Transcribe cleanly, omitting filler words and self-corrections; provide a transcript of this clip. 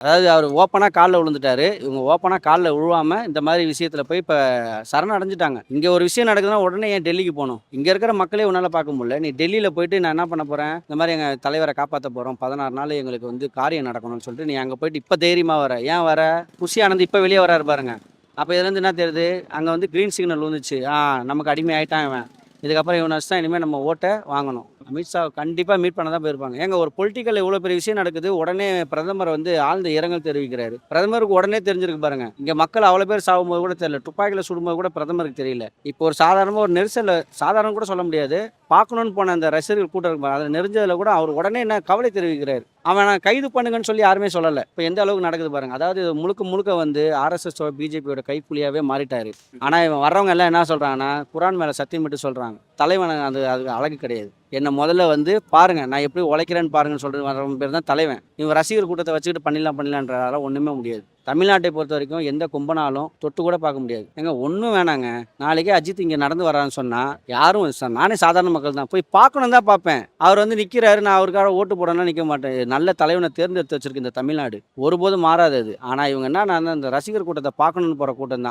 அதாவது அவர் ஓப்பனா கால்ல விழுந்துட்டாரு. இவங்க ஓப்பனா கால்ல விழுவாம, இந்த மாரி விஷயத்துல போய் இப்ப சரணடைஞ்சுட்டாங்க. இங்க ஒரு விஷயம் நடக்குதுன்னா, உடனே ஏன் டெல்லிக்கு போணும்? இங்க இருக்கிற மக்களே உன்னால பார்க்க முடியல. நீ டெல்லியில போயிட்டு நான் என்ன பண்ண போறேன்? இந்த மாரி எங்க தலைவர காப்பாத்த போறோம். 16 நாள் எங்களுக்கு வந்து காரியம் நடக்கணும்னு சொல்லிட்டு, நீ அங்க போயிட்டு இப்ப தைரியமா வர. ஏன் வர? புஷி ஆனந்த் இப்ப வெளிய வராரு பாருங்க. அப்ப இதுலருந்து என்ன தெரியுது? அங்க வந்து கிரீன் சிக்னல் விழுந்துச்சு. நமக்கு அடிமை ஆயிட்டான் இவன். இதுக்கப்புறம் இவன வச்சு தான் இனிமே நம்ம ஓட்ட வாங்கணும். அமித்ஷா கண்டிப்பா மீட் பண்ண தான் போயிருப்பாங்க. ஏங்க ஒரு பொலிட்டிக்கல்ல இவ்வளோ பெரிய விஷயம் நடக்குது. உடனே பிரதமர் வந்து ஆழ்ந்த இரங்கல் தெரிவிக்கிறாரு. பிரதமருக்கு உடனே தெரிஞ்சிருக்கு பாருங்க. இங்க மக்கள் அவ்வளோ பேர் சாகும்போது கூட தெரியல. துப்பாக்கில சுடும்போது கூட பிரதமருக்கு தெரியல. இப்போ ஒரு சாதாரணமா ஒரு நெரிசல்ல சாதாரணம் கூட சொல்ல முடியாது. பார்க்கணும்னு போன அந்த ரசிகர்கள் கூட்டம் இருக்கு பாருங்க. அதில நெரிஞ்சதுல கூட அவர் உடனே என்ன கவலை தெரிவிக்கிறாரு. அவன கைது பண்ணுங்கன்னு சொல்லி யாருமே சொல்லல. இப்ப எந்த அளவுக்கு நடக்குது பாருங்க. அதாவது இது முழுக்க முழுக்க வந்து ஆர்எஸ்எஸோட பிஜேபியோட கைக்கூலியாவே மாறிட்டாரு. ஆனா இவன் வர்றவங்க எல்லாம் என்ன சொல்றாங்கன்னா, குரான் மேல சத்தியம் மட்டும் சொல்றாங்க. தலைவன் அது அழகு கிடையாது. என்ன முதல்ல வந்து பாருங்க, நான் எப்படி உழைக்கிறேன்னு பாருங்கன்னு சொல்லிட்டு வர்றவன் பேர் தான் தலைவன். இவன் ரசிகர் கூட்டத்த வச்சுக்கிட்டு பண்ணிடலாம்ன்றதால ஒண்ணுமே முடியாது. தமிழ்நாட்டை பொறுத்தவரைக்கும் எந்த கும்பனாலும் தொட்டு கூட பார்க்க முடியாது. ஏங்க ஒண்ணும் வேணாங்க. நாளைக்கே அஜித் இங்க நடந்து வர்றாருன்னு சொன்னா, யாரும் நானே சாதாரண மக்கள் தான். போய் பார்க்கணும்னு தான் பார்ப்பேன். அவர் வந்து நிக்கிறாரு, நான் அவருக்காக ஓட்டு போடணும்னா நிக்க மாட்டேன். நல்ல தலைவன தேர்ந்தெடுத்து வச்சிருக்கு இந்த தமிழ்நாடு. ஒருபோதும் மாறாது அது. ஆனா இவங்க என்னன்னா, இந்த ரசிகர் கூட்டத்த பார்க்கணும்னு போற கூட்டம் தான்.